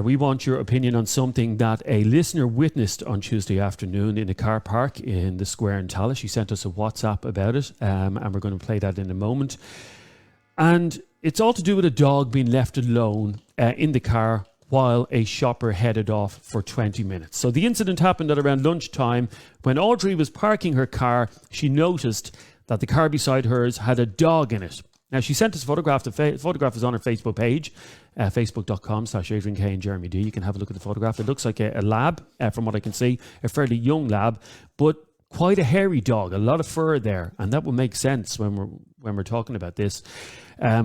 We want your opinion on something that a listener witnessed on Tuesday afternoon in a car park in the Square in Tallaght. She sent us a WhatsApp about it, and we're going to play that in a moment. And it's all to do with a dog being left alone in the car while a shopper headed off for 20 minutes. So the incident happened at around lunchtime. When Audrey was parking her car, she noticed that the car beside hers had a dog in it. Now, she sent us a photograph. The photograph is on her Facebook page, facebook.com/Adrian K and Jeremy D. You can have a look at the photograph. It looks like a lab, from what I can see, a fairly young lab, but quite a hairy dog, a lot of fur there. And that will make sense when we're talking about this,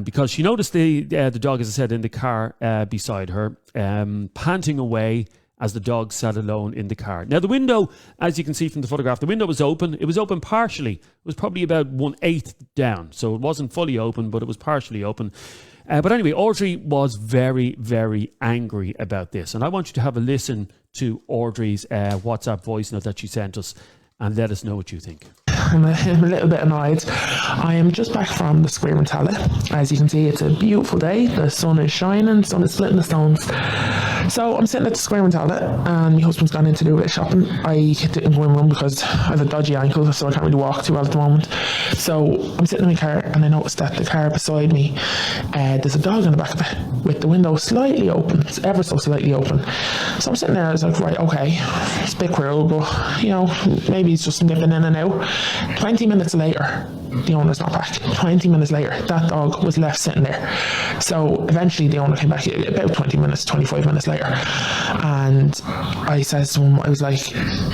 because she noticed the dog, as I said, in the car beside her, panting away as the dog sat alone in the car. Now, the window, as you can see from the photograph, the window was open. It was open partially. It was probably about 1/8 down. So it wasn't fully open, but it was partially open. But anyway, Audrey was very, very angry about this. And I want you to have a listen to Audrey's WhatsApp voice note that she sent us and let us know what you think. I'm a little bit annoyed. I am just back from the Square In Tallaght. As you can see, it's a beautiful day. The sun is shining, the sun is splitting the stones. So I'm sitting at the Square In Tallaght and my husband's gone in to do a bit of shopping. I didn't go in one because I have a dodgy ankle, so I can't really walk too well at the moment. So I'm sitting in my car and I noticed that the car beside me, there's a dog in the back of it with the window slightly open. It's ever so slightly open. So I'm sitting there, I was like, right, okay, it's a bit cruel, but you know, maybe he's just nipping in and out. 20 minutes later, the owner's not back. 20 minutes later, that dog was left sitting there. So eventually the owner came back about 20 minutes, 25 minutes later. And I said to him, I was like,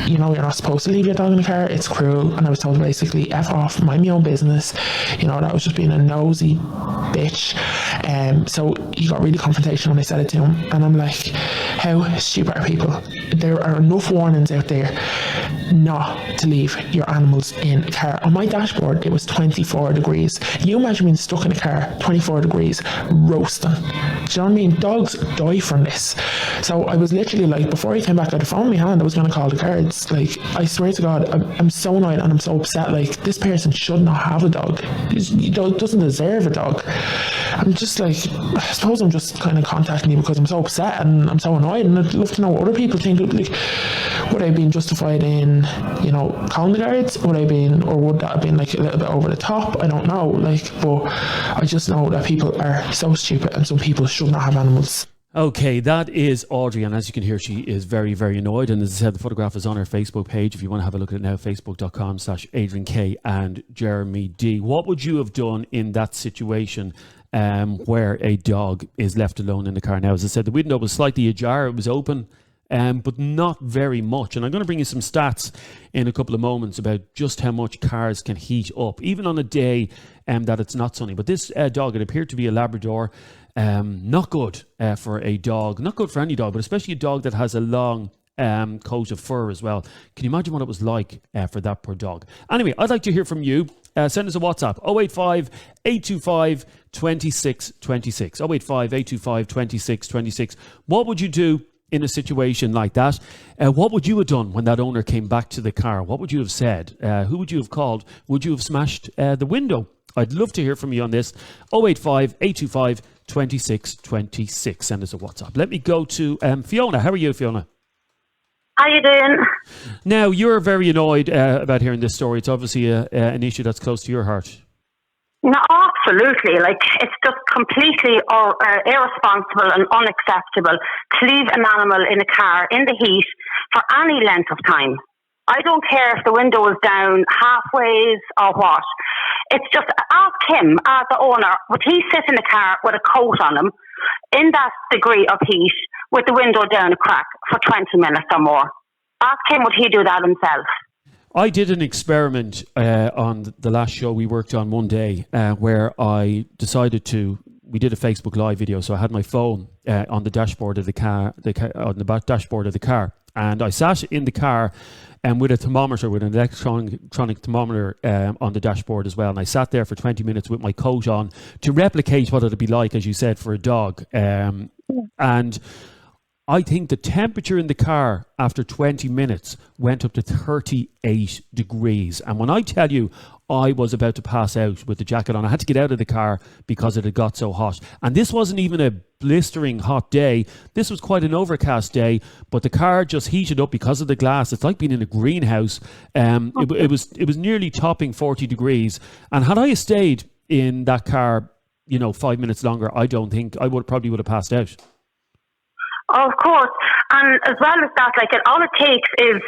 you know, you're not supposed to leave your dog in the car. It's cruel. And I was told basically, F off, mind my own business. You know, that was just being a nosy bitch. So he got really confrontational when I said it to him. And I'm like, how stupid are people? There are enough warnings out there not to leave your animals in a car. On my dashboard, it was 24 degrees. You imagine being stuck in a car, 24 degrees, roasting. Do you know what I mean? Dogs die from this. So I was literally like, before he came back, I had a phone in my hand, I was going to call the guards. Like, I swear to God, I'm so annoyed and I'm so upset. Like, this person should not have a dog. He doesn't deserve a dog. I'm just like, I suppose I'm just kind of contacting you because I'm so upset and I'm so annoyed, and I'd love to know what other people think. Like, would I have been justified in, you know, calling the guards? Would that have been like a little bit over the top? I don't know. Like, but I just know that people are so stupid and some people should not have animals. Okay, that is Audrey, and as you can hear, she is very, very annoyed. And as I said, the photograph is on her Facebook page. If you want to have a look at it now, facebook.com/Adrian K and Jeremy D. What would you have done in that situation where a dog is left alone in the car? Now, as I said, the window was slightly ajar. It was open, but not very much. And I'm going to bring you some stats in a couple of moments about just how much cars can heat up, even on a day that it's not sunny. But this dog, it appeared to be a Labrador. Not good for a dog, not good for any dog, but especially a dog that has a long coat of fur as well. Can you imagine what it was like for that poor dog? Anyway, I'd like to hear from you. Send us a WhatsApp, 085 825 2626. 085 825 2626. What would you do in a situation like that? What would you have done when that owner came back to the car? What would you have said? Who would you have called? Would you have smashed the window? I'd love to hear from you on this. 085 825 2626. Send us a WhatsApp. Let me go to Fiona. How are you, Fiona? How you doing? Now, you're very annoyed about hearing this story. It's obviously an issue that's close to your heart. No, absolutely. Like, it's just completely irresponsible and unacceptable to leave an animal in a car in the heat for any length of time. I don't care if the window is down halfways or what. It's just, ask him, as the owner, would he sit in the car with a coat on him in that degree of heat with the window down a crack for 20 minutes or more? Ask him, would he do that himself? I did an experiment on the last show we worked on one day where I decided we did a Facebook Live video. So I had my phone on the dashboard of the car, on the dashboard of the car. And I sat in the car with a thermometer, with an electronic thermometer on the dashboard as well. And I sat there for 20 minutes with my coat on to replicate what it'd be like, as you said, for a dog. And I think the temperature in the car after 20 minutes went up to 38 degrees. And when I tell you, I was about to pass out with the jacket on. I had to get out of the car because it had got so hot. And this wasn't even a blistering hot day. This was quite an overcast day, but the car just heated up because of the glass. It's like being in a greenhouse. It was nearly topping 40 degrees. And had I stayed in that car, 5 minutes longer, I don't think I probably would have passed out. Oh, of course. And as well as that, all it takes is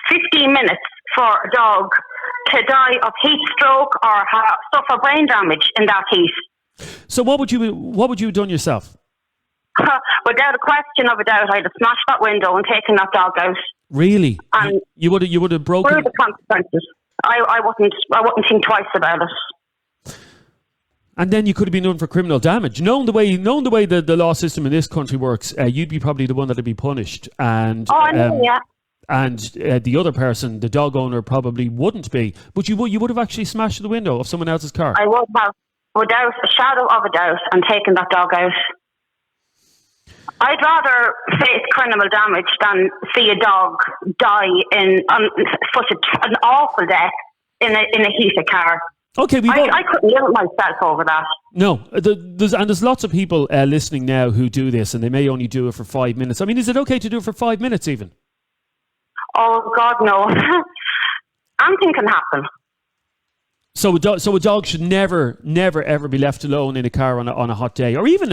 15 minutes for a dog to die of heat stroke or suffer brain damage in that heat. So what would you have done yourself? Without a question of a doubt, I'd have smashed that window and taken that dog out. Really? And you would have broken. What are the consequences? I wouldn't think twice about it. And then you could have been done for criminal damage. Knowing the way the law system in this country works, you'd be probably the one that'd be punished. And I know, yeah. And the other person, the dog owner, probably wouldn't be. But you would have actually smashed the window of someone else's car. I would have, without a shadow of a doubt, and taken that dog out. I'd rather face criminal damage than see a dog die in such an awful death in a heated car. Okay, I couldn't live with myself over that. No, there's lots of people listening now who do this, and they may only do it for 5 minutes. I mean, is it okay to do it for 5 minutes even? Oh, God, no. Anything can happen. So a dog should never, ever be left alone in a car on a hot day, or even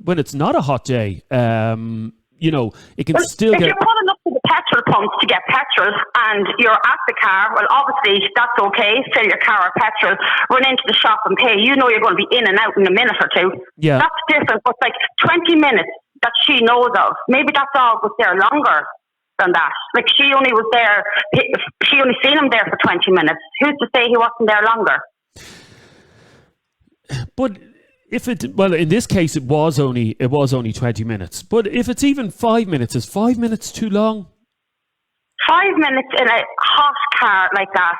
when it's not a hot day. It can still if get. You're pulling up to the petrol pump to get petrol, and you're at the car. Well, obviously that's okay. Fill your car with petrol. Run into the shop and pay. You know you're going to be in and out in a minute or two. Yeah, that's different. But 20 minutes that she knows of. Maybe that dog was there longer than that. She only was there. She only seen him there for 20 minutes. Who's to say he wasn't there longer? But in this case, it was only 20 minutes. But if it's even 5 minutes, is 5 minutes too long? 5 minutes in a hot car like that,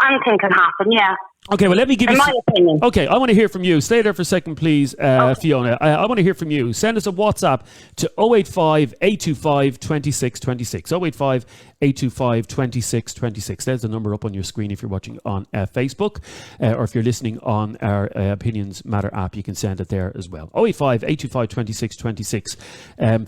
anything can happen. Yeah. Okay, well, let me give you... In my opinion. Okay, I want to hear from you. Stay there for a second, please, Fiona. I want to hear from you. Send us a WhatsApp to 085 825 2626. 085 825 2626. There's the number up on your screen if you're watching on Facebook. Or if you're listening on our Opinions Matter app, you can send it there as well. 085 825 2626.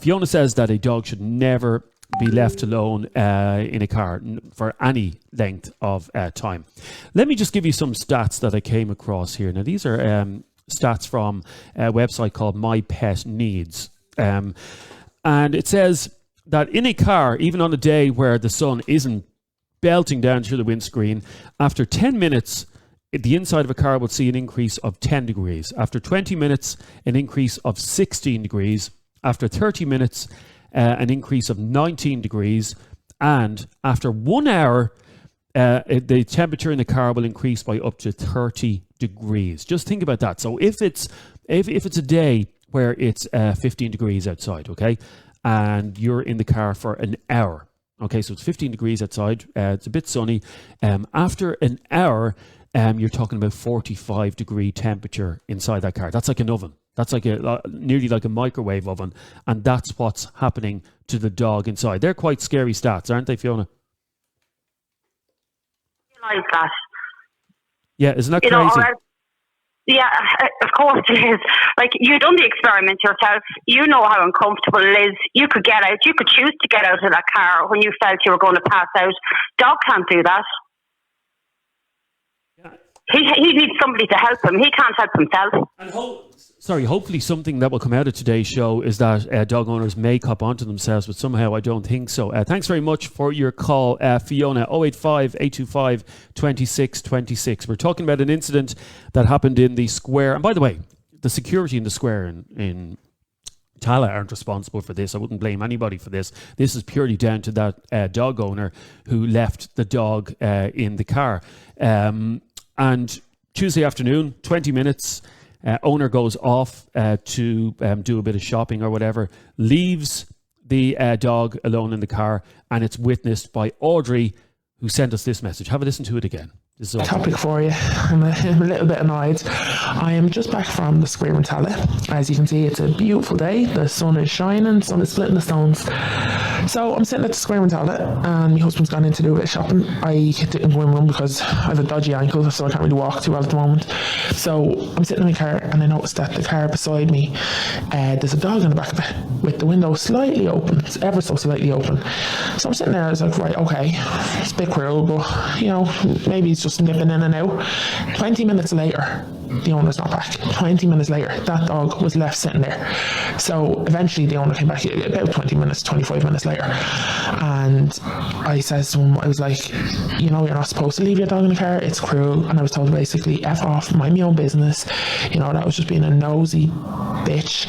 Fiona says that a dog should never be left alone in a car for any length of time. Let me just give you some stats that I came across here. Now, these are stats from a website called My Pet Needs. And it says that in a car, even on a day where the sun isn't belting down through the windscreen, after 10 minutes, the inside of a car will see an increase of 10 degrees. After 20 minutes, an increase of 16 degrees. After 30 minutes, an increase of 19 degrees, and after 1 hour, the temperature in the car will increase by up to 30 degrees. Just think about that. So if it's a day where it's 15 degrees outside, okay, and you're in the car for an hour, okay, so it's 15 degrees outside, it's a bit sunny. After an hour, you're talking about 45 degree temperature inside that car. That's like an oven. That's nearly like a microwave oven, and that's what's happening to the dog inside. They're quite scary stats, aren't they, Fiona? I like that. Yeah, isn't that crazy? Yeah, of course it is. You've done the experiment yourself. You know how uncomfortable it is. You could get out. You could choose to get out of that car when you felt you were going to pass out. Dog can't do that. Yeah. He needs somebody to help him. He can't help himself. And hopefully something that will come out of today's show is that dog owners may cop onto themselves, but somehow I don't think so. Thanks very much for your call, Fiona. 085 825 2626. We're talking about an incident that happened in the square. And by the way, the security in the square in Tallaght aren't responsible for this. I wouldn't blame anybody for this. This is purely down to that dog owner who left the dog in the car. And Tuesday afternoon, 20 minutes... owner goes off to do a bit of shopping or whatever, leaves the dog alone in the car, and it's witnessed by Audrey, who sent us this message. Have a listen to it again. This is topic for you. I'm a little bit annoyed. I am just back from the Square In Tallaght. As you can see, it's a beautiful day. The sun is shining, sun is splitting the stones. So I'm sitting at the Square In Tallaght, and my husband's gone in to do a bit of shopping. I didn't go in with him because I have a dodgy ankle, so I can't really walk too well at the moment. So I'm sitting in my car, and I noticed that the car beside me, there's a dog in the back of it with the window slightly open, it's ever so slightly open. So I'm sitting there, I was like, right, okay, it's a bit cruel, but you know, maybe he's just nipping in and out. 20 minutes later, the owner's not back. 20 minutes later, that dog was left sitting there. So eventually the owner came back about 20 minutes, 25 minutes later. And I says to him, I was like, you know, you're not supposed to leave your dog in the car. It's cruel. And I was told basically, F off, mind my own business. You know, that was just being a nosy bitch.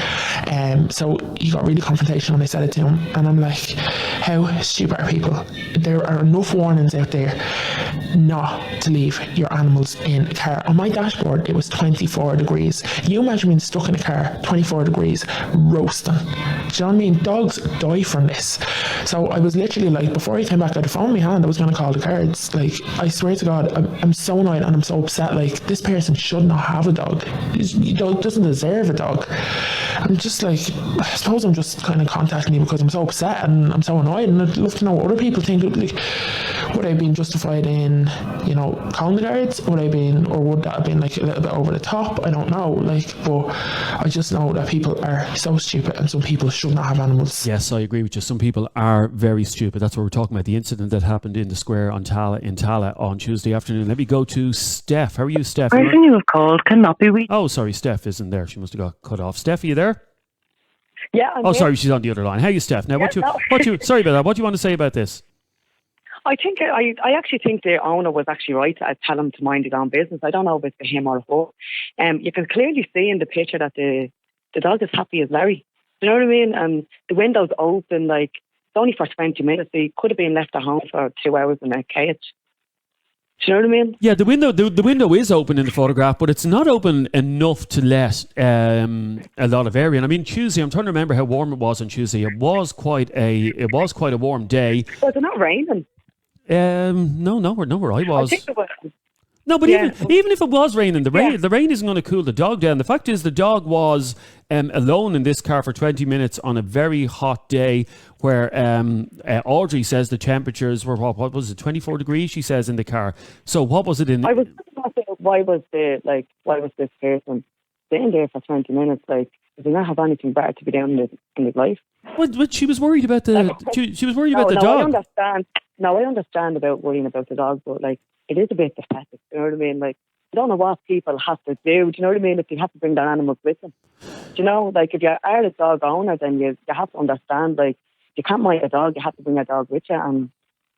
So he got really confrontational when I said it to him. And I'm like, how stupid are people? There are enough warnings out there not to leave your animals in a car. On my dashboard, it was 24 degrees. Can you imagine being stuck in a car, 24 degrees, roasting? Do you know what I mean? Dogs die from this. So I was literally like, before I came back, I had a phone in my hand, I was going to call the guards. Like, I swear to God, I'm so annoyed and I'm so upset. Like, this person should not have a dog. He doesn't deserve a dog. I'm just like, I suppose I'm just kind of contacting you because I'm so upset and I'm so annoyed, and I'd love to know what other people think. Like, would I have been justified in, you know, calling the guards? Would that have been like a little bit over the top? I don't know. Like, but I just know that people are so stupid, and some people should not have animals. Yes, I agree with you. Some people are very stupid. That's what we're talking about. The incident that happened in the Square in Tallaght on Tuesday afternoon. Let me go to Steph. How are you, Steph? The person you have called cannot be reached. Oh, sorry, Steph isn't there. She must have got cut off. Steph, are you there? Yeah, I'm Oh, here. sorry, she's on the other line. How are you, Steph? Now, sorry about that. What do you want to say about this? I actually think the owner was actually right to tell him to mind his own business. I don't know if it's for him or her. You can clearly see in the picture that the dog is happy as Larry. Do you know what I mean? And the window's open, like, it's only for 20 minutes. He could have been left at home for 2 hours in a cage. Do you know what I mean? Yeah, the window is open in the photograph, but it's not open enough to let a lot of air in. I mean, Tuesday, I'm trying to remember how warm it was on Tuesday. It was quite a warm day. Was it not raining? No, where I was. I think it was. No, but Yeah. even if it was raining, the rain isn't going to cool the dog down. The fact is, the dog was alone in this car for 20 minutes on a very hot day, where Audrey says the temperatures were what was it, 24 degrees? She says in the car. So what was it in? I was thinking, why was this person sitting there for 20 minutes? Like, does he not have anything better to be doing in his life? But she was worried about she was worried about the dog. I understand about worrying about the dog, but like, it is a bit pathetic. You know what I mean? Like, I don't know what people have to do. Do you know what I mean? If they have to bring their animals with them. Do you know? Like, if you are a dog owner, then you have to understand, like, you can't mind a dog, you have to bring a dog with you. And,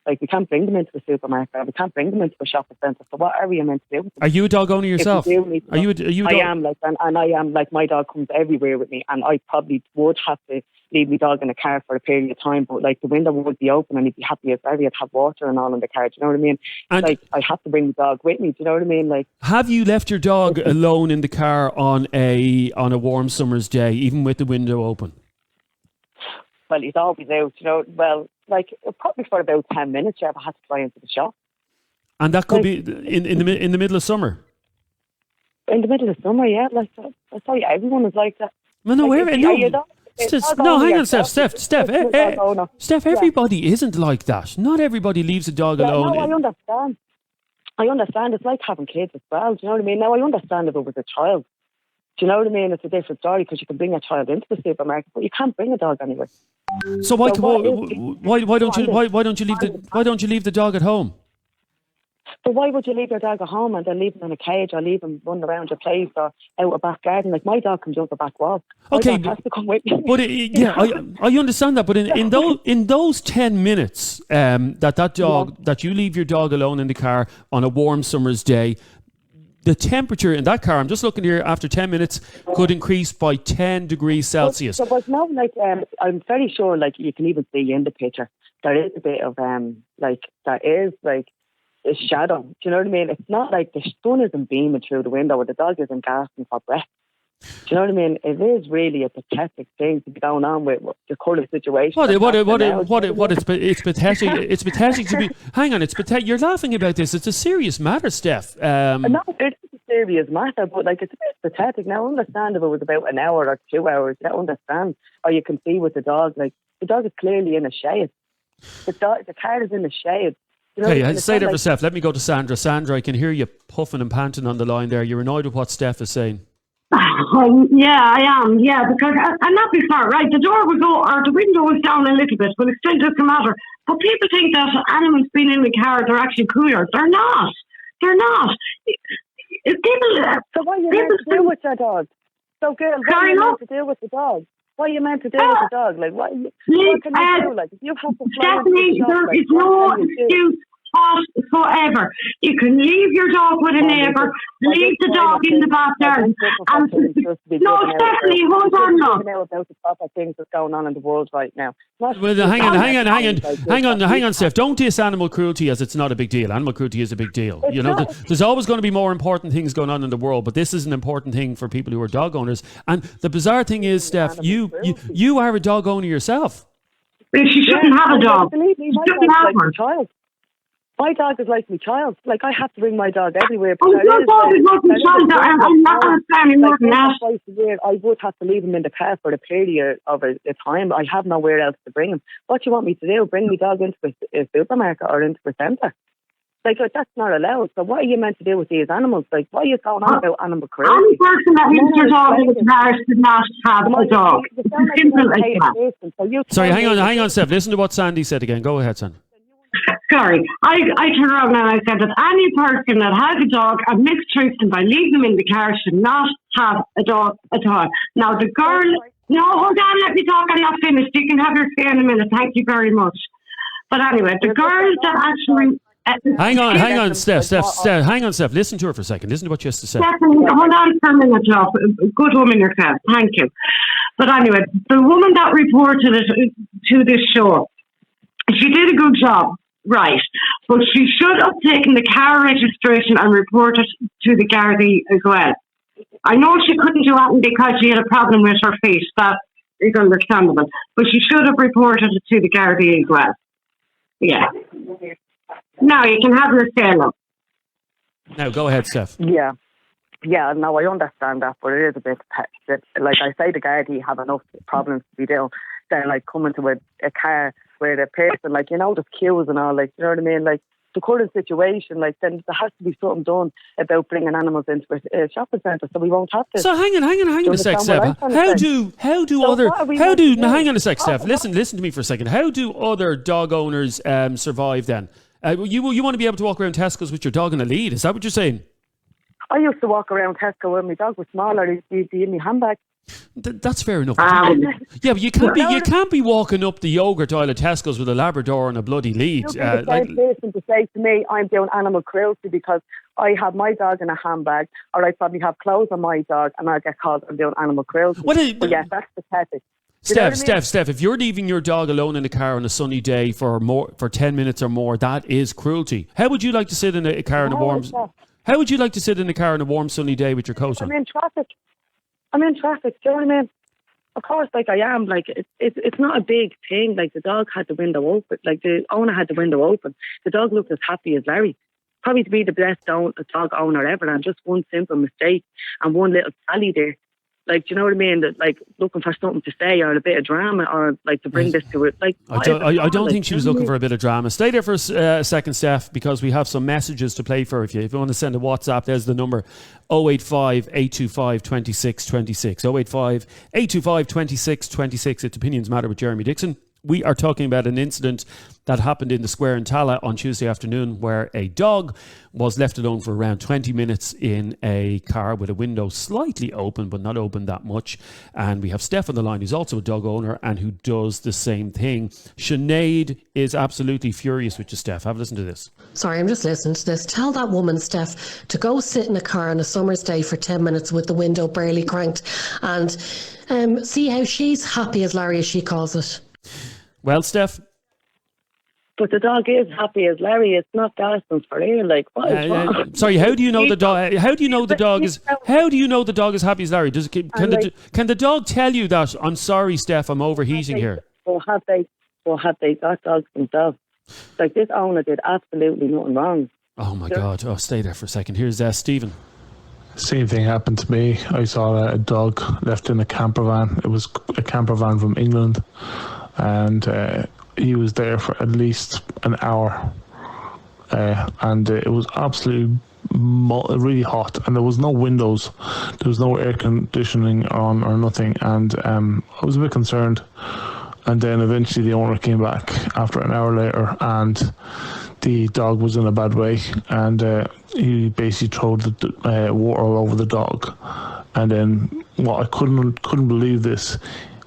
like, we can't bring them into a supermarket, or we can't bring them into a shopping centre. So what are we meant to do with them? Are you a dog owner yourself? I am, like, and I am, like, my dog comes everywhere with me, and I probably would have to leave my dog in a car for a period of time, but like, the window would be open and he'd be happy as Larry. I'd have water and all in the car. Do you know what I mean? And like, I have to bring the dog with me. Do you know what I mean? Like, have you left your dog alone in the car on a warm summer's day, even with the window open? Well, he's always out. You know, well, like, probably for about 10 minutes. I had to fly into the shop. And that could be in the middle of summer. In the middle of summer, yeah. Like, I tell you, everyone is like that. Well, no, like, hang on, Steph. Everybody isn't like that. Not everybody leaves a dog alone. No, I understand. It's like having kids as well. Do you know what I mean? Now, I understand if it was a child. Do you know what I mean? It's a different story, because you can bring a child into the supermarket, but you can't bring a dog anywhere. So why don't you leave the dog at home? But why would you leave your dog at home and then leave him in a cage, or leave him running around your place, or out a back garden? Like, my dog can jump a back wall. Okay, my dog has to come with me. But I understand that. But in those 10 minutes that you leave your dog alone in the car on a warm summer's day, the temperature in that car, I'm just looking here, after 10 minutes, could increase by 10 degrees Celsius. But no, like, I'm very sure, like, you can even see in the picture, there is a bit of a shadow. Do you know what I mean? It's not like the sun isn't beaming through the window, or the dog isn't gasping for breath. Do you know what I mean? It is really a pathetic thing to be going on with the current situation. It's pathetic. It's pathetic to be. Hang on, it's pathetic. You're laughing about this. It's a serious matter, Steph. No, it's a serious matter, but like it's a bit pathetic. Now, I understand if it was about an hour or 2 hours. I understand. Or you can see with the dog, like the dog is clearly in a shade. The car is in a shade. You know, okay, say that for Steph. Let me go to Sandra. Sandra, I can hear you puffing and panting on the line there. You're annoyed with what Steph is saying. Yeah, I am. Yeah, because I'm not be far, right? The door will go, or the window is down a little bit, but it still doesn't matter. But people think that animals being in the car, they're actually cooler. They're not. They're not. So what are you meant to do with your dog? So, girl, what are you meant to do with the dog? What are you meant to do with the dog? Like, what can you do? Like, if you have to Stephanie, there is no excuse whatsoever. You can leave your dog with a neighbour, leave the dog in the backyard. No, Stephanie, hold on, love. About the proper things that's going on in the world right now. Well, hang on, Steph. Don't diss animal cruelty as it's not a big deal. Animal cruelty is a big deal. You know, there's always going to be more important things going on in the world, but this is an important thing for people who are dog owners. And the bizarre thing is, Steph, you are a dog owner yourself. She shouldn't have a dog. She shouldn't have her. My dog is like my child. Like, I have to bring my dog everywhere. Your dog is like my child. I'm not understanding more than that. Twice a year, I would have to leave him in the car for the period of a time. I have nowhere else to bring him. What do you want me to do? Bring my dog into a supermarket or into a centre? Like, that's not allowed. So what are you meant to do with these animals? Like, what are you going on about animal cruelty? Any person that leaves their dog in the car should not have a dog. It's simple as that. Sorry, hang on, Steph. Listen to what Sandy said again. Go ahead, Sandy. Sorry, I turned around and I said that any person that has a dog and mistreats them by leaving them in the car should not have a dog at all. Now, the girl... No, hold on, let me talk. I'm not finished. You can have your say in a minute. Thank you very much. But anyway, the girl that actually... Hang on, Steph. Hang on, Steph. Listen to her for a second. Listen to what she has to say. Stephanie, hold on for a minute, love. Good woman yourself. Thank you. But anyway, the woman that reported it to this show, she did a good job. Right, but she should have taken the car registration and reported to the Gardaí as well. I know she couldn't do that because she had a problem with her face. That is understandable. But she should have reported it to the Gardaí as well. Yeah. Now you can have your say, love. Now go ahead, Steph. Yeah, no, I understand that, but it is a bit like I say, the Gardaí have enough problems to be doing. Then, like, coming to a car where the person, like, you know, there's queues and all, like, you know what I mean? Like, the current situation, like, then there has to be something done about bringing animals into a shopping centre, so we won't have to. So hang on a sec, Steph. Hang on a sec, Steph. Listen to me for a second. How do other dog owners survive then? You want to be able to walk around Tesco's with your dog in a lead? Is that what you're saying? I used to walk around Tesco when my dog was smaller. He'd be in my handbag. That's fair enough. Yeah, but you can't be walking up the yogurt aisle at Tesco's with a Labrador and a bloody lead. The same person to say to me, I'm doing animal cruelty because I have my dog in a handbag, or I probably have clothes on my dog, and I get called I'm doing animal cruelty. But yeah, that's pathetic. Steph, if you're leaving your dog alone in the car on a sunny day for 10 minutes or more, that is cruelty. How would you like to sit in a car in a warm? How would you like to sit in a car on a warm sunny day with your coat on? I'm in traffic. Do you know what I mean? Of course, like I am. Like it's not a big thing. Like the dog had the window open. Like the owner had the window open. The dog looked as happy as Larry. Probably to be the best dog owner ever. And just one simple mistake and one little sally there. Like, do you know what I mean? That, like, looking for something to say or a bit of drama or like to bring this to it. Like, I don't think she was looking for a bit of drama. Stay there for a second, Steph, because we have some messages to play for. If you want to send a WhatsApp, there's the number 085 825 2626. 085 825 2626. It's Opinions Matter with Jeremy Dixon. We are talking about an incident that happened in the Square in Tallaght on Tuesday afternoon where a dog was left alone for around 20 minutes in a car with a window slightly open, but not open that much. And we have Steph on the line, who's also a dog owner and who does the same thing. Sinead is absolutely furious with you, Steph. Have a listen to this. Sorry, I'm just listening to this. Tell that woman, Steph, to go sit in a car on a summer's day for 10 minutes with the window barely cranked and see how she's happy as Larry, as she calls it. Well, Steph? But the dog is happy as Larry. It's not gasping for air. Like, what is wrong? Sorry, how do you know the dog? How do you know the dog is? How do you know the dog is happy as Larry? Can the dog tell you that? I'm sorry, Steph. I'm overheating here. Or have they got dogs themselves? Like, this owner did absolutely nothing wrong. Oh my God! Oh, stay there for a second. Here's Stephen. Same thing happened to me. I saw a dog left in a camper van. It was a camper van from England, and he was there for at least an hour, and it was absolutely really hot, and there was no windows, there was no air conditioning on or nothing, and I was a bit concerned. And then eventually the owner came back after an hour later, and the dog was in a bad way, and he basically threw the water all over the dog. And then, I couldn't believe this.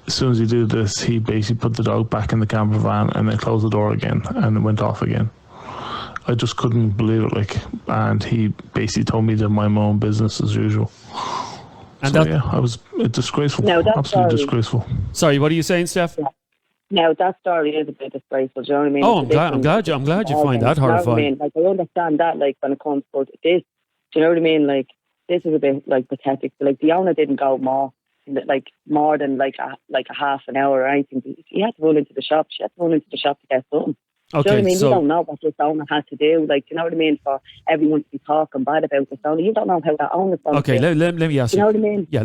As soon as he did this, he basically put the dog back in the camper van and then closed the door again, and it went off again. I just couldn't believe it, and he basically told me to mind my own business as usual. And I was disgraceful. No, that's absolutely disgraceful. Sorry, what are you saying, Steph? Yeah. No, that story is a bit disgraceful. Do you know what I mean? Oh, I'm glad you find that horrifying. I understand that, when it comes to this. Do you know what I mean? This is a bit pathetic. The owner didn't go more than a half an hour or anything. He had to run into the shop. She had to run into the shop to get something. Okay, do you know what I mean? so you don't know what this owner had to do. Do you know what I mean? For everyone to be talking bad about this owner, you don't know how that owner's going to feel. Let me ask you. You know what I mean? Yeah,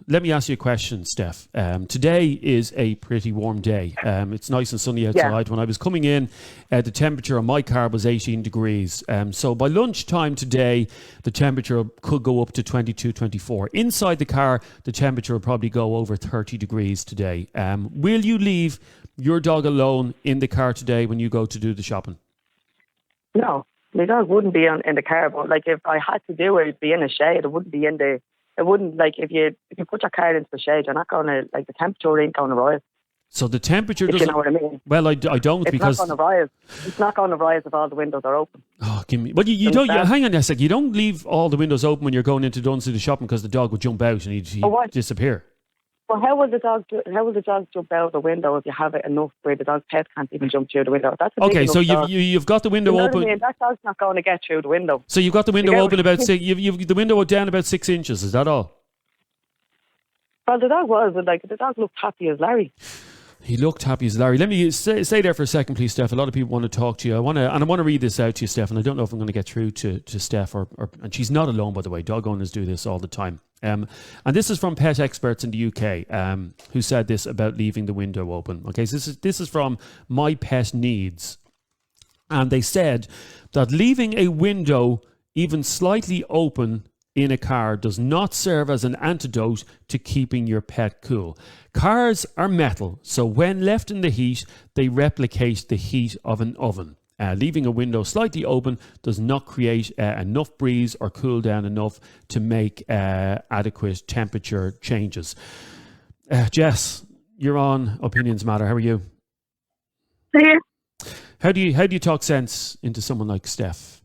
let me ask you a question, Steph. Today is a pretty warm day. It's nice and sunny outside. Yeah. When I was coming in, the temperature on my car was 18 degrees. So by lunchtime today, the temperature could go up to 22, 24. Inside the car, the temperature will probably go over 30 degrees today. Will you leave your dog alone in the car today when you go to do the shopping? No, my dog wouldn't be in the car. But if I had to do it, it'd be in a shade. It wouldn't be in the. It wouldn't if you put your car into the shade, you're not going to the temperature ain't going to rise. So the temperature doesn't. You know what I mean? Well, I don't, because it's not going to rise. It's not going to rise if all the windows are open. Oh, give me. But you don't. Hang on a sec. You don't leave all the windows open when you're going into Dunsey shopping, because the dog would jump out and he'd disappear. Well, how will the dog jump out the window if you have it enough where the dog's head can't even jump through the window? That's okay. So you've got the window open. What I mean? That dog's not going to get through the window. So you've got the window open about you've the window down about 6 inches. Is that all? Well, the dog was, but the dog looked happy as Larry. He looked happy as Larry. Let me stay there for a second, please, Steph. A lot of people want to talk to you. I want to read this out to you, Steph, and I don't know if I'm going to get through to Steph and she's not alone, by the way. Dog owners do this all the time. And this is from pet experts in the UK who said this about leaving the window open. Okay, so this is from My Pet Needs, and they said that leaving a window even slightly open in a car does not serve as an antidote to keeping your pet cool. Cars are metal, so when left in the heat, they replicate the heat of an oven. Leaving a window slightly open does not create enough breeze or cool down enough to make adequate temperature changes. Jess, you're on Opinions Matter. How are you? Yeah. How do you talk sense into someone like Steph?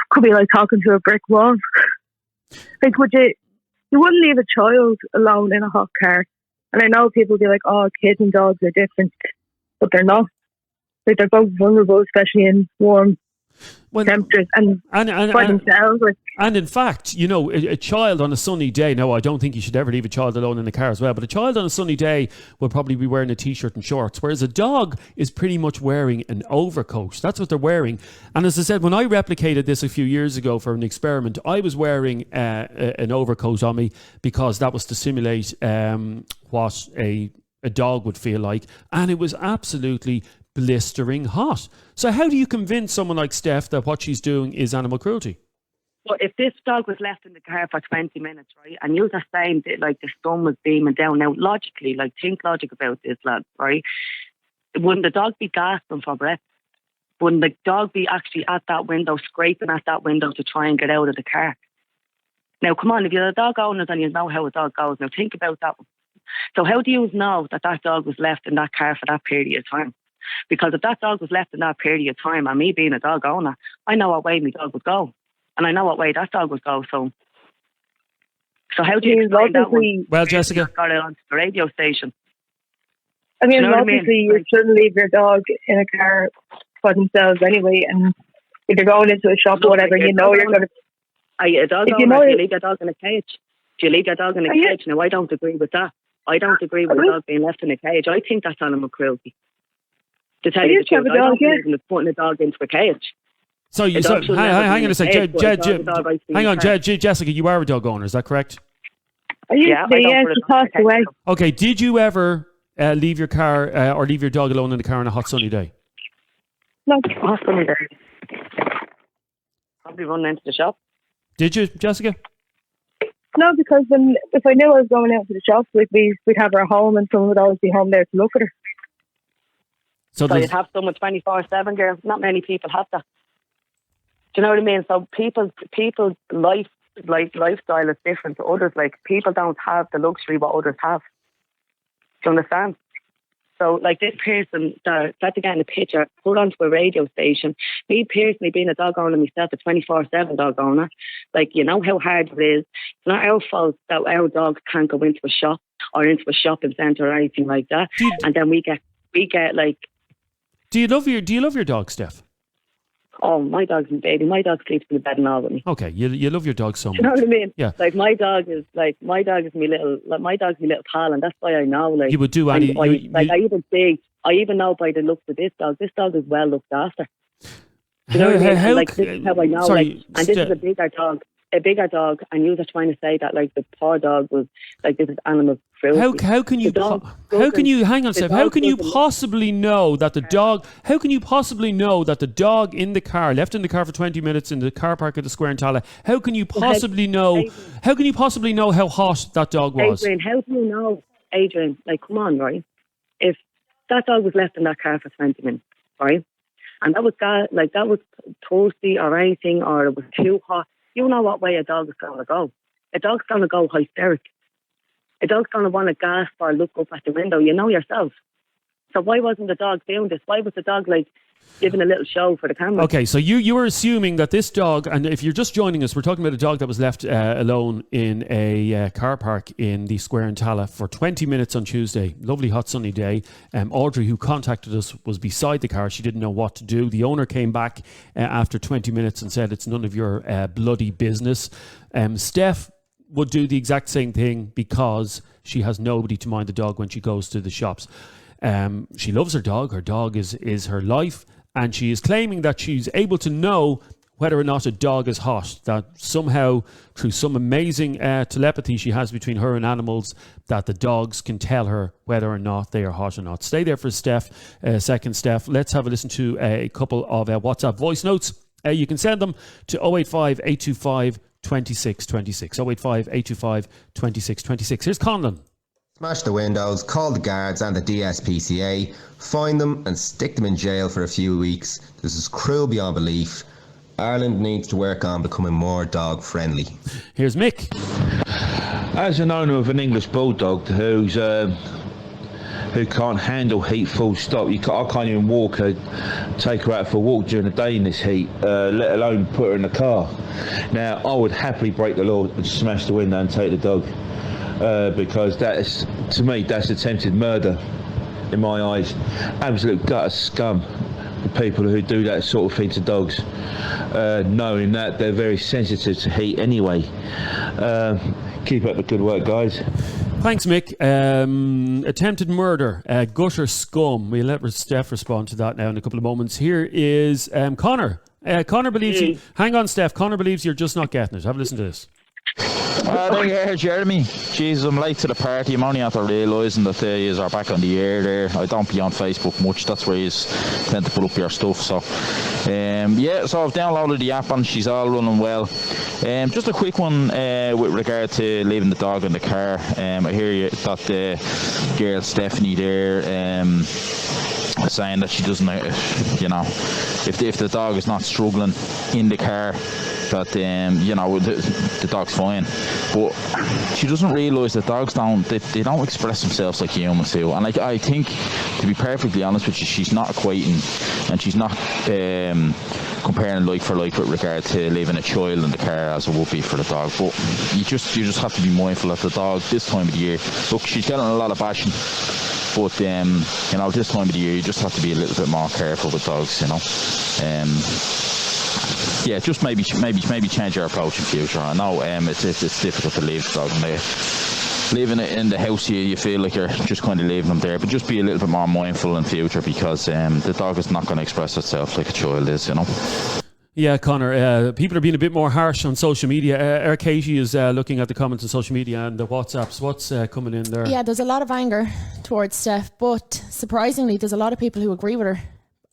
Could be like talking to a brick wall. You wouldn't leave a child alone in a hot car. And I know people be like, oh, kids and dogs are different, but they're not. They're both vulnerable, especially in warm temperatures and by themselves. And in fact, a child on a sunny day, now I don't think you should ever leave a child alone in the car as well, but a child on a sunny day will probably be wearing a t-shirt and shorts, whereas a dog is pretty much wearing an overcoat. That's what they're wearing. And as I said, when I replicated this a few years ago for an experiment, I was wearing an overcoat on me because that was to simulate what a dog would feel like, and it was absolutely blistering hot. So how do you convince someone like Steph that what she's doing is animal cruelty? Well, if this dog was left in the car for 20 minutes, right, and you were saying that the sun was beaming down, now logically, think logic about this, lad, right? Wouldn't the dog be gasping for breath? Wouldn't the dog be actually at that window, scraping at that window to try and get out of the car? Now, come on, if you're a dog owner and you know how a dog goes, now think about that one. So how do you know that dog was left in that car for that period of time? Because if that dog was left in that period of time, and me being a dog owner, I know what way my dog would go. And I know what way that dog would go. So how do you explain that one? Well, Jessica, got it onto the radio station. I mean, You know what I obviously, mean? you shouldn't leave your dog in a car by themselves anyway. And if you're going into a shop or whatever, you know you're going to. Are you a dog owner? Do you leave your dog in a cage? Do you leave your dog in a cage? No, I don't agree with that. I don't agree with a dog being left in a cage. I think that's animal cruelty. To tell you the truth, I don't believe in putting a dog into a cage. So hang on a second. Hang on, Jessica, you are a dog owner, is that correct? Yeah, she passed away. Okay, did you ever leave your car or leave your dog alone in the car on a hot sunny day? No. Hot sunny day. Probably running into the shop. Did you, Jessica? No, because if I knew I was going out to the shop, we'd have her home and someone would always be home there to look at her. So you'd have someone 24/7, girl. Not many people have that. Do you know what I mean? So people's lifestyle is different to others. Like, people don't have the luxury what others have. Do you understand? So, like, this person that to get in a picture, put onto a radio station. Me personally, being a dog owner myself, a 24/7 dog owner, like, you know how hard it is. It's not our fault that our dog can't go into a shop or into a shopping centre or anything like that. And then we get like. Do you love your dog, Steph? Oh, my dog's my baby. My dog sleeps in the bed and all with me. Okay, you love your dog so much. You know what I mean? Yeah. Like, my dog is my little pal, and that's why I know. Like, you would do any. I even know by the looks of this dog. This dog is well looked after. You know what I mean? Like, this is how I know. Sorry, and this is a bigger dog, and you were trying to say that, like, the poor dog was like, this is animal cruelty. How can you hang on, Steph? How can you possibly know that the dog? How can you possibly know that the dog in the car, left in the car for 20 minutes in the car park at the Square in Tallaght? How can you possibly know? How can you possibly know how hot that dog was? Adrian, how do you know, Adrian? Like, come on, right? If that dog was left in that car for 20 minutes, right, and that was thirsty or anything, or it was too hot, you know what way a dog is going to go. A dog's going to go hysteric. A dog's going to want to gasp or look up at the window. You know yourself. So why wasn't the dog doing this? Why was the dog, like, giving a little show for the camera? Okay, so you were assuming that this dog, and if you're just joining us, we're talking about a dog that was left alone in a car park in the Square in Tallaght for 20 minutes on Tuesday. Lovely hot sunny day. Audrey, who contacted us, was beside the car. She didn't know what to do. The owner came back after 20 minutes and said, it's none of your bloody business. Steph would do the exact same thing because she has nobody to mind the dog when she goes to the shops. She loves her dog. Her dog is her life, and she is claiming that she's able to know whether or not a dog is hot, that somehow through some amazing telepathy she has between her and animals, that the dogs can tell her whether or not they are hot or not. Stay there for a second, Steph. Let's have a listen to a couple of WhatsApp voice notes. You can send them to 085 825 2626. 085 825 2626. Here's Conlon. Smash the windows, call the guards and the DSPCA, fine them and stick them in jail for a few weeks. This is cruel beyond belief. Ireland needs to work on becoming more dog friendly. Here's Mick. As an owner of an English bulldog who can't handle heat full stop, I can't even take her out for a walk during the day in this heat, let alone put her in the car. Now, I would happily break the law and smash the window and take the dog, because to me that's attempted murder in my eyes. Absolute gutter scum, the people who do that sort of thing to dogs, knowing that they're very sensitive to heat anyway. Keep up the good work, guys. Thanks, Mick. Attempted murder, gutter scum. We'll let Steph respond to that now in a couple of moments. Here is Connor. Connor believes you. Hang on, Steph. Connor believes you're just not getting it. Have a listen to this. There you are, Jeremy. Jesus, I'm late to the party. I'm only after realising that you are back on the air there. I don't be on Facebook much. That's where you tend to put up your stuff. So, so I've downloaded the app and she's all running well. Just a quick one with regard to leaving the dog in the car. I hear you that the girl Stephanie there saying that she doesn't, if the dog is not struggling in the car, that the dog's fine, but she doesn't realise that dogs don't express themselves like humans do. And I think, to be perfectly honest with you, she's not equating and she's not comparing like for like with regard to leaving a child in the car as it would be for the dog. But you just have to be mindful of the dog this time of the year. Look, she's getting a lot of bashing But you know, this time of the year, you just have to be a little bit more careful with dogs. You know, yeah, just maybe change your approach in future. I know it's difficult to leave the dog in there. Leaving it in the house, you feel like you're just kind of leaving them there, but just be a little bit more mindful in future, because the dog is not going to express itself like a child is, you know. Yeah, Conor, people are being a bit more harsh on social media. Katie is looking at the comments on social media and the WhatsApps. What's coming in there? Yeah, there's a lot of anger towards Steph, but surprisingly, there's a lot of people who agree with her,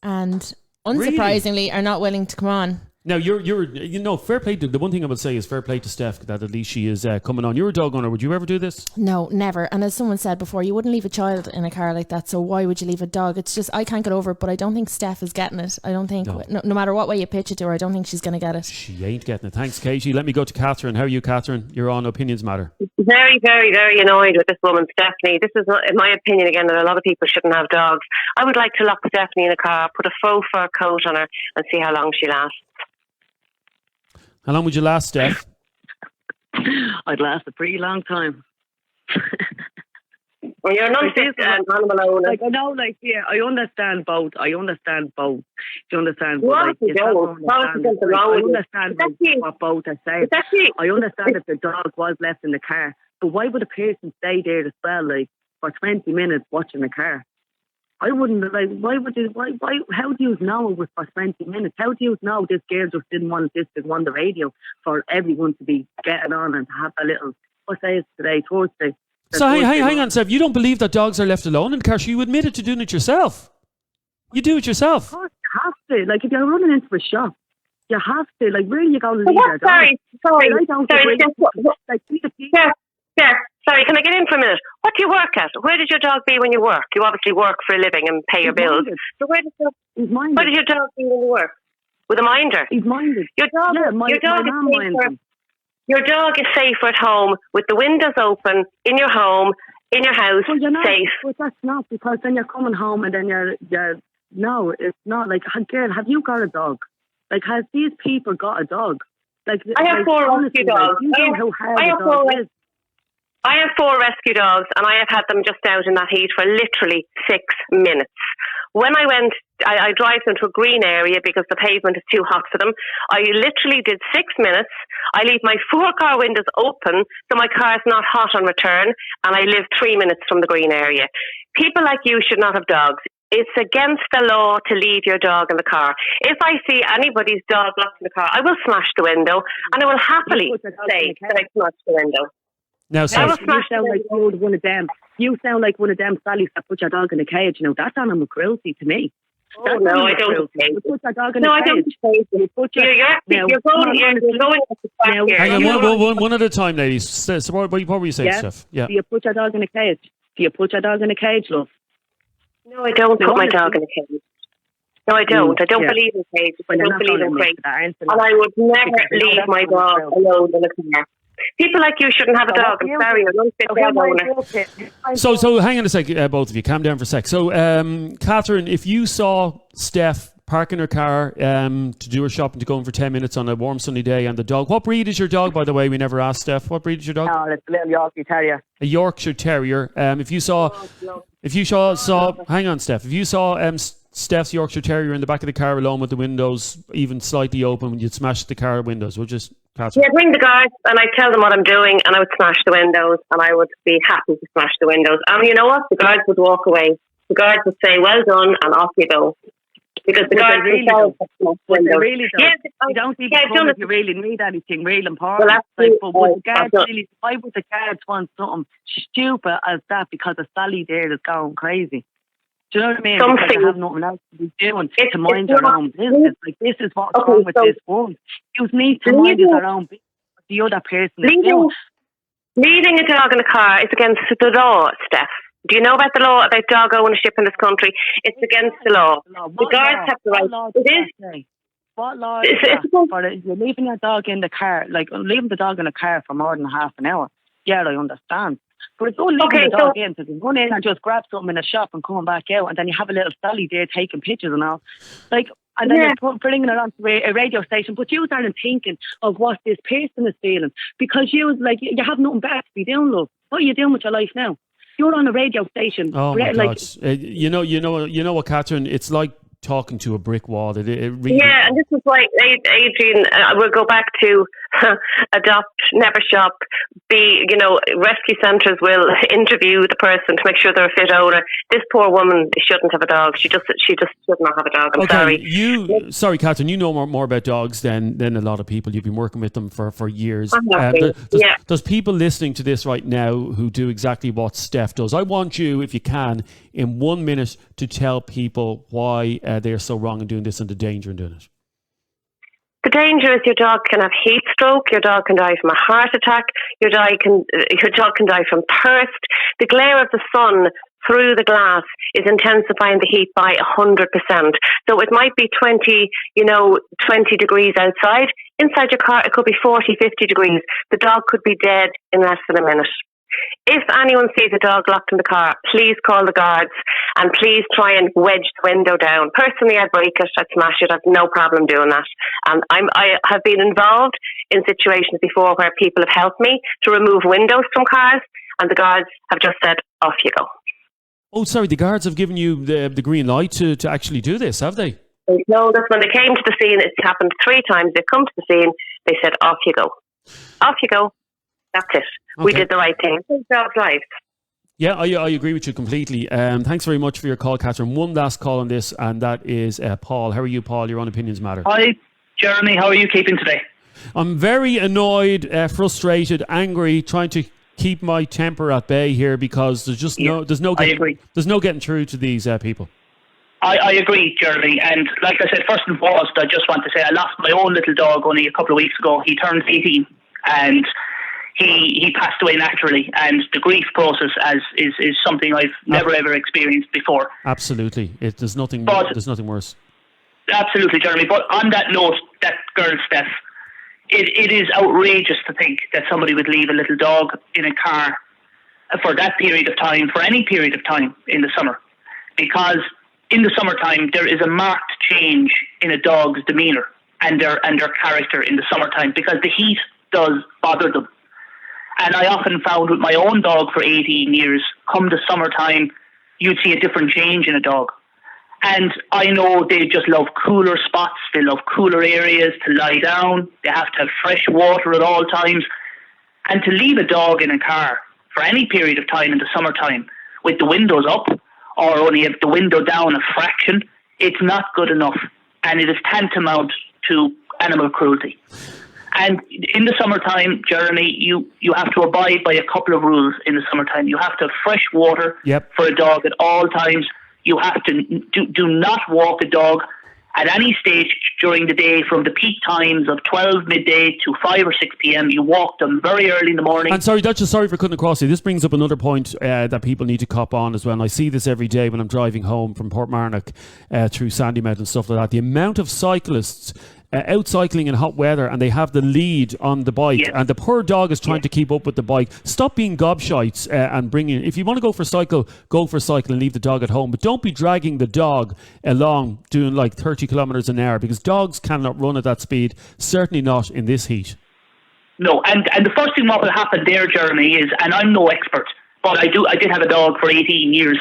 and unsurprisingly are not willing to come on. Now, you're fair play to, the one thing I would say is fair play to Steph, that at least she is coming on. You're a dog owner. Would you ever do this? No, never. And as someone said before, you wouldn't leave a child in a car like that, so why would you leave a dog? It's just, I can't get over it, but I don't think Steph is getting it. I don't think, no matter what way you pitch it to her, I don't think she's going to get it. She ain't getting it. Thanks, Katie. Let me go to Catherine. How are you, Catherine? You're on Opinions Matter. Very, very, very annoyed with this woman, Stephanie. This is, in my opinion, again, that a lot of people shouldn't have dogs. I would like to lock Stephanie in a car, put a faux fur coat on her, and see how long she lasts. How long would you last, Steph? I'd last a pretty long time. Well, you're not fit animal owner. Like, I know, like, yeah, I understand both. Do you understand? What Like, I understand what both are saying. I understand if the dog was left in the car, but why would a person stay there as well, like, for 20 minutes watching the car? I wouldn't, like, how do you know it was for 20 minutes? How do you know this girl just didn't want the radio for everyone to be getting on and to have a little, what day is today, Thursday? So hang on, Steph, you don't believe that dogs are left alone in the car? You admitted to doing it yourself. You do it yourself. Of course, you have to. Like, if you're running into a shop, you have to. Like, where are you going to leave your dog? Sorry, can I get in for a minute? What do you work at? Where does your dog be when you work? You obviously work for a living and pay your bills. So where does your dog be when you work? With a minder? He's minded. Your dog is safer at home with the windows open, in your home, in your house, safe. But that's not, because then you're coming home and then you're no, it's not. Like, girl, have you got a dog? Like, has these people got a dog? Like, I have 4 rescue dogs. You know how hard a dog is. I have 4 rescue dogs, and I have had them just out in that heat for literally 6 minutes. When I went, I drive them to a green area because the pavement is too hot for them. I literally did 6 minutes. I leave my 4 car windows open so my car is not hot on return, and I live 3 minutes from the green area. People like you should not have dogs. It's against the law to leave your dog in the car. If I see anybody's dog locked in the car, I will smash the window, and I will happily say that I smashed the window. Now, you sound like one of them. You sound like one of them Sally's that put your dog in a cage. You know, that's animal cruelty to me. Oh, no, I don't. Put your dog in a cage. You're going hang on, one at a time, ladies. So what were you saying, Steph? Yeah. Do you put your dog in a cage? Love? No, I don't put my dog in a cage. No, I don't. I don't believe in cages. I don't believe in crates. And I would never leave my dog alone in a car. People like you shouldn't have a dog. I'm sorry, I'm not fit dog owner. So hang on a sec, both of you. Calm down for a sec. So, Catherine, if you saw Steph park in her car to do her shopping, to go in for 10 minutes on a warm sunny day, and the dog, what breed is your dog, by the way? We never asked Steph. What breed is your dog? Oh, it's a little Yorkshire Terrier. A Yorkshire Terrier. If you saw, hang on, Steph. If you saw Steph's Yorkshire Terrier in the back of the car alone with the windows even slightly open, when you'd smash the car windows, would just Catherine? Yeah, bring the guards and I'd tell them what I'm doing, and I would smash the windows, and I would be happy to smash the windows. And you know what? The guards would walk away. The guards would say, "Well done," and off you go. Because the guards really don't. Yes, you don't even come if you really need anything real important. Well, why would the guards want something stupid as that because a Sally there is going crazy? Do you know what I mean? Because they have nothing else to be doing to mind their own business. Like, this is what's wrong with this one. You need to mind their own business. The other person is doing. Leaving a dog in a car is against the law, Steph. Do you know about the law about dog ownership in this country? It's against the law. The guards have the right. It is. What law is that? You're leaving your dog in the car, like leaving the dog in a car for more than half an hour. Yeah, I understand. But it's only leaving the dog in, because you run in and just grab something in a shop and coming back out, and then you have a little Sally there taking pictures and all. Like, and then you're bringing it onto a radio station, but you aren't thinking of what this person is feeling, because you have nothing better to be doing, love. What are you doing with your life now? You're on a radio station. Oh my like, God! You know what, Catherine? It's like talking to a brick wall. It really. Yeah, and this is why, Adrian, we'll go back to adopt, never shop. Rescue centres will interview the person to make sure they're a fit owner. This poor woman shouldn't have a dog. She just should not have a dog. I'm sorry. Sorry, Catherine. You know more about dogs than a lot of people. You've been working with them for years. There's people listening to this right now who do exactly what Steph does. I want you, if you can, in 1 minute, to tell people why they are so wrong in doing this and the danger in doing it. The danger is your dog can have heat stroke, your dog can die from a heart attack, your dog can die from thirst. The glare of the sun through the glass is intensifying the heat by 100%. So it might be 20 degrees outside. Inside your car, it could be 40, 50 degrees. The dog could be dead in less than a minute. If anyone sees a dog locked in the car, please call the guards and please try and wedge the window down. Personally, I'd break it, I'd smash it, I've no problem doing that. And I have been involved in situations before where people have helped me to remove windows from cars and the guards have just said, off you go. Oh, sorry, the guards have given you the green light to actually do this, have they? No, that's when they came to the scene. It's happened 3 times. They've come to the scene, they said, off you go. Off you go. That's it. Okay. We did the right thing. It's dogs' lives. Yeah, I agree with you completely. Thanks very much for your call, Catherine. One last call on this, and that is Paul. How are you, Paul? Your own opinions matter. Hi, Jeremy. How are you keeping today? I'm very annoyed, frustrated, angry, trying to keep my temper at bay here because there's no getting through to these people. I agree, Jeremy. And like I said, first and foremost, I just want to say I lost my own little dog only a couple of weeks ago. He turned 18 and he passed away naturally, and the grief process is something I've never ever experienced before. Absolutely, there's nothing worse. Absolutely, Jeremy. But on that note, that girl Steph, it is outrageous to think that somebody would leave a little dog in a car for that period of time, for any period of time in the summer, because in the summertime there is a marked change in a dog's demeanour and their character in the summertime because the heat does bother them. And I often found with my own dog for 18 years, come the summertime, you'd see a different change in a dog. And I know they just love cooler spots, they love cooler areas to lie down, they have to have fresh water at all times. And to leave a dog in a car for any period of time in the summertime with the windows up or only have the window down a fraction, it's not good enough. And it is tantamount to animal cruelty. And in the summertime, Jeremy, you have to abide by a couple of rules in the summertime. You have to have fresh water for a dog at all times. You have to do not walk a dog at any stage during the day from the peak times of 12 midday to 5 or 6 p.m. You walk them very early in the morning. And sorry for cutting across you. This brings up another point that people need to cop on as well. And I see this every day when I'm driving home from Portmarnock through Sandymount and stuff like that. The amount of cyclists out cycling in hot weather and they have the lead on the bike and the poor dog is trying to keep up with the bike. Stop being gobshites and if you want to go for cycle and leave the dog at home, but don't be dragging the dog along doing like 30 kilometers an hour because dogs cannot run at that speed, certainly not in this heat. No, and the first thing what will happen there, Jeremy, is, and I'm no expert, but I did have a dog for 18 years,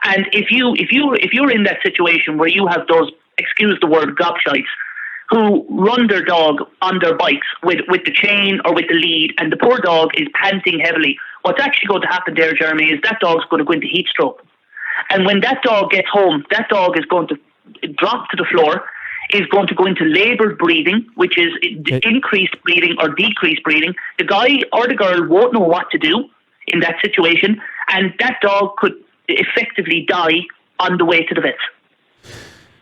and if you're in that situation where you have those, excuse the word, gobshites, who run their dog on their bikes with the chain or with the lead, and the poor dog is panting heavily. What's actually going to happen there, Jeremy, is that dog's going to go into heat stroke. And when that dog gets home, that dog is going to drop to the floor, is going to go into laboured breathing, which is increased breathing or decreased breathing. The guy or the girl won't know what to do in that situation, and that dog could effectively die on the way to the vet.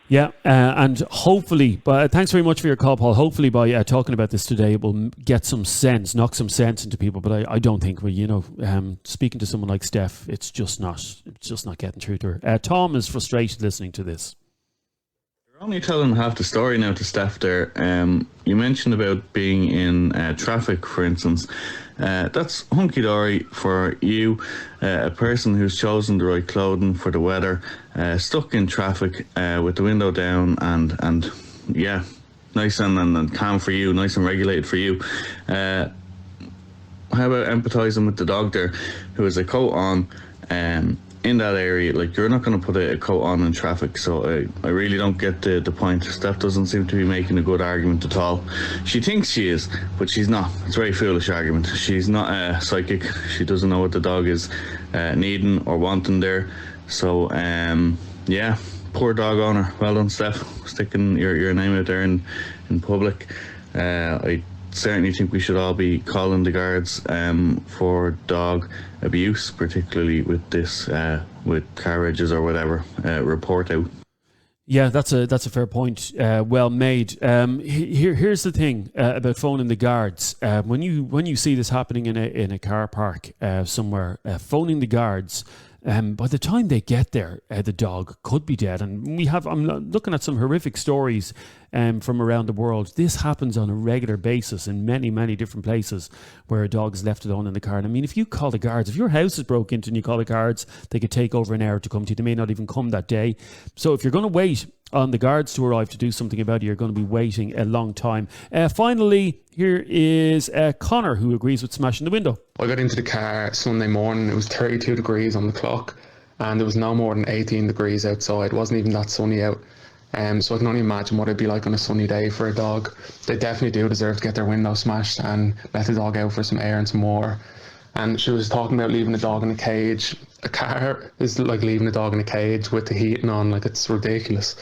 Yeah, and hopefully, but thanks very much for your call, Paul. Hopefully by talking about this today, it will get some sense, knock some sense into people. But I don't think speaking to someone like Steph, it's just not getting through to her. Tom is frustrated listening to this. You're only telling half the story now to Steph there. You mentioned about being in traffic, for instance. That's hunky-dory for you, a person who's chosen the right clothing for the weather, stuck in traffic with the window down and yeah, nice and calm for you, nice and regulated for you. How about empathising with the dog there who has a coat on in that area, like, you're not going to put a coat on in traffic. So I really don't get the point. Steph doesn't seem to be making a good argument at all. She thinks she is, but she's not. It's a very foolish argument. She's not psychic. She doesn't know what the dog is needing or wanting there. So yeah, poor dog owner. Well done, Steph, sticking your name out there in public. I certainly think we should all be calling the guards for dog abuse, particularly with this with carriages or whatever report out. Yeah, that's a fair point. Well made. Here's the thing about phoning the guards. When you see this happening in a car park somewhere, phoning the guards. By the time they get there, the dog could be dead. And I'm looking at some horrific stories from around the world. This happens on a regular basis in many, many different places where a dog is left alone in the car. And I mean, if you call the guards, if your house is broke into and you call the guards, they could take over an hour to come to you. They may not even come that day. So if you're going to wait on the guards to arrive to do something about it, you're going to be waiting a long time. Finally, here is Connor, who agrees with smashing the window. I got into the car Sunday morning. It was 32 degrees on the clock, and there was no more than 18 degrees outside. It wasn't even that sunny out. So I can only imagine what it'd be like on a sunny day for a dog. They definitely do deserve to get their window smashed and let the dog out for some air and some water. And she was talking about leaving the dog in a cage. A car is like leaving a dog in a cage with the heating on. Like, it's ridiculous.